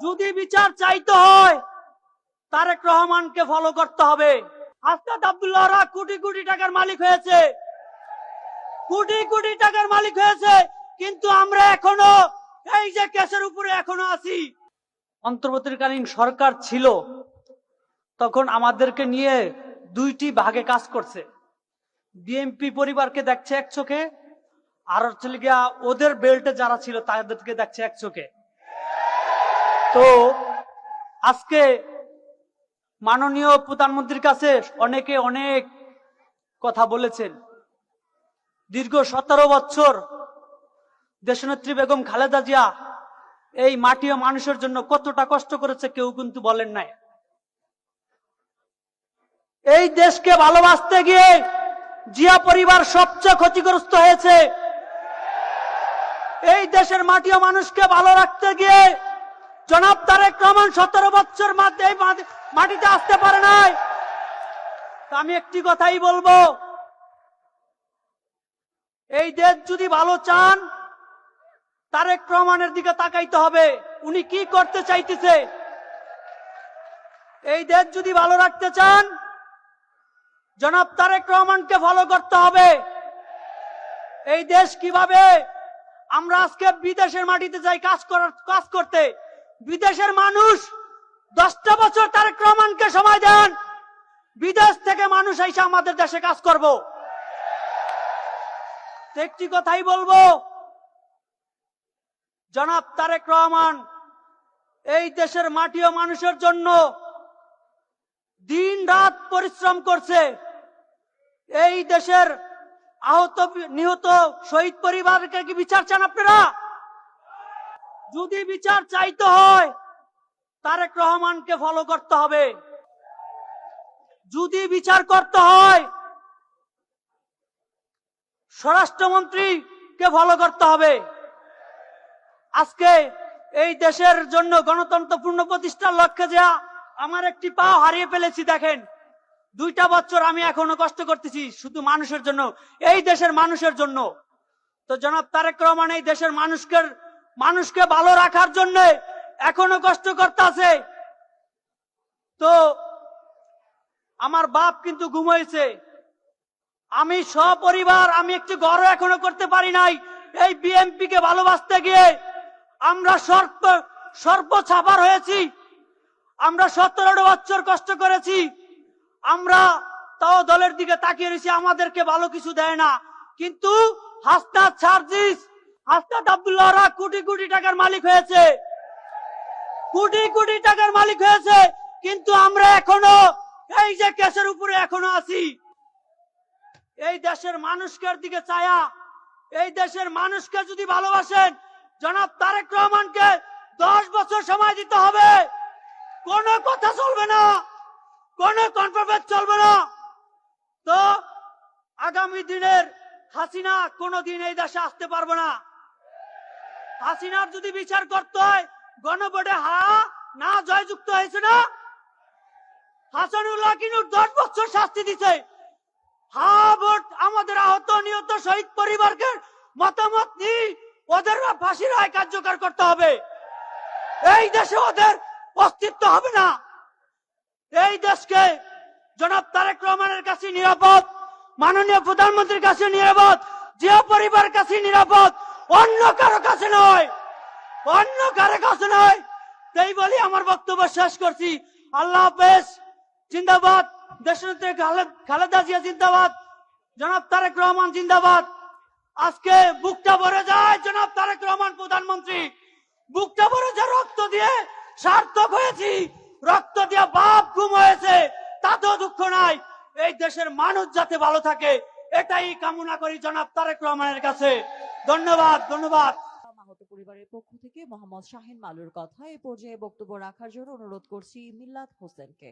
যদি বিচার চাইতে হয় তারেক রহমানকে ফলো করতে হবে। আস্তাদ আব্দুল্লাহরা কোটি কোটি টাকার মালিক হয়েছে, কোটি কোটি টাকার মালিক হয়েছে, কিন্তু আমরা এখনো এই যে কেসের উপরে এখনো আছি। অন্তর্বর্তীকালীন সরকার ছিল তখন আমাদেরকে নিয়ে দুইটি ভাগে কাজ করছে। বিএনপি পরিবারকে দেখছে এক চোখে, আর হচ্ছে গিয়া ওদের বেল্টে যারা ছিল তাদেরকে দেখছে এক চোখে। তো আজকে মাননীয় প্রধানমন্ত্রীর কাছে অনেকে অনেক কথা বলেছেন। দীর্ঘ 17 বছর দেশনেত্রী বেগম খালেদা জিয়া এই মাটি ও মানুষের জন্য কতটা কষ্ট করেছে কেউ কিন্তু বলেন নাই। এই দেশকে ভালোবাসতে গিয়ে জিয়া পরিবার সবচেয়ে ক্ষতিগ্রস্ত হয়েছে। এই দেশের মাটি ও মানুষকে ভালো রাখতে গিয়ে জনাব তারেক রহমান 17 বছর মাটিতে আসতে পারে নাই। আমি একটি কথাই বলবো, এই দেশ যদি ভালো চান তারেক রহমানের দিকে তাকাইতে হবে, উনি কি করতে চাইতেছে। এই দেশ যদি ভালো রাখতে চান জনাব তারেক রহমানকে ফলো করতে হবে। এই দেশ কিভাবে আমরা আজকে বিদেশের মাটিতে যাই কাজ করতে, বিদেশের মানুষ 10টা বছর তারেক রহমানকে সময় দেন, বিদেশ থেকে মানুষ এসে আমাদের দেশে কাজ করব। একটি কথাই বলবো, জনাব তারেক রহমান এই দেশের মাটি ও মানুষের জন্য দিন রাত পরিশ্রম করছে। এই দেশের আহত নিহত শহীদ পরিবারকে কি বিচার চান আপনারা? যদি বিচার চাইতে হয় তারেক রহমানকে ফলো করতে হবে। যদি বিচার করতে হয় স্বরাষ্ট্রমন্ত্রীকে ফলো করতে হবে। আজকে এই দেশের জন্য গণতন্ত্র পূর্ণ প্রতিষ্ঠার লক্ষ্যে যা আমার একটি পা হারিয়ে ফেলেছি, দেখেন 2টা বছর আমি এখনো কষ্ট করতেছি শুধু মানুষের জন্য, এই দেশের মানুষের জন্য। তো জনাব তারেক রহমান এই দেশের মানুষকে ভালো রাখার জন্য এখনো কষ্ট করতেছে। তো আমার বাপ কিন্তু ঘুমাইছে, আমি সপরিবার আমি একটি ঘরও এখনো করতে পারি নাই। এই বিএনপি কে ভালোবাসতে গিয়ে আমরা সর্বছাপার হয়েছি। আমরা 17 বছর কষ্ট করেছি, আমরা তাও দলের দিকে তাকিয়ে রয়েছি, আমাদেরকে ভালো কিছু দেয় না। কিন্তু হাসনাত সার্জিস, হাসনাত আব্দুল্লাহরা কোটি কোটি টাকার মালিক হয়েছে, কোটি কোটি টাকার মালিক হয়েছে, কিন্তু আমরা এখনো এই যে কেসের উপরে এখনো আছি। এই দেশের মানুষের দিকে চায়া, এই দেশের মানুষকে যদি ভালোবাসেন জনাব তারেক রহমানকে 10 বছর সময় দিতে হবে। কোন কথা চলবে না, কোন কন্ট্রোভার্সি চলবে না। তো আগামী দিনের হাসিনা কোনদিন এই দেশে আসতে পারবে না। হাসিনার যদি বিচার করতে হয় গণভোটে না জয়যুক্ত হয়েছে না, হাসানুল্লাহ কিন্তু 10 বছর শাস্তি দিছে। ভোট আমাদের আহত নিহত শহীদ পরিবারকে মতামত নিয়ে ওদের ফাঁসির রায় কার্যকর করতে হবে। এই দেশে ওদের অস্তিত্ব হবে না। এই দেশকে জনাব তারেক রহমানের কাছে নিরাপদ, মাননীয় প্রধানমন্ত্রীর কাছে নিরাপদ, জিয়া পরিবারের কাছে নিরাপদ, অন্য কারো কাছে নয়, অন্য কারো কাছে নয়। তাই বলি আমার বক্তব্য শেষ করছি। আল্লাহ হাফেজ। জিন্দাবাদ দেশনেত্রী খালেদা জিয়া, জিন্দাবাদ জনাব তারেক রহমান, জিন্দাবাদ। আজকে বুকটা ভরে যায় জনাব তারেক রহমান প্রধানমন্ত্রী, বুকটা ভরে যায়, রক্ত দিয়ে সার্থক হয়েছি, রক্ত দিয়ে বাপ ঘুম হয়েছে, তাতেও দুঃখ নাই। এই দেশের মানুষ যাতে ভালো থাকে এটাই কামনা করি জনাব তারেক রহমানের কাছে। ধন্যবাদ, ধন্যবাদ। আহত পরিবারের পক্ষ থেকে মোহাম্মদ শাহিন মালুর কথা এ পর্যায়ে বক্তব্য রাখার জন্য অনুরোধ করছি মিল্লাত হোসেনকে।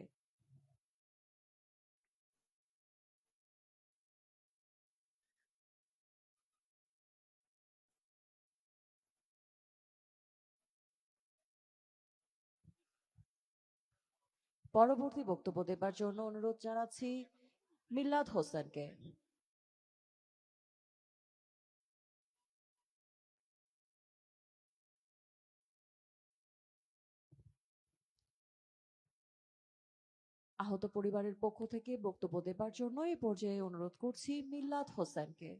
পরবর্তী বক্তব্য দেবার জন্য অনুরোধ জানাচ্ছি মিল্লাত হোসেনকে। আহত পরিবারের পক্ষ থেকে বক্তব্য দেবার জন্য এই পর্যায়ে অনুরোধ করছি মিল্লাত হোসেনকে।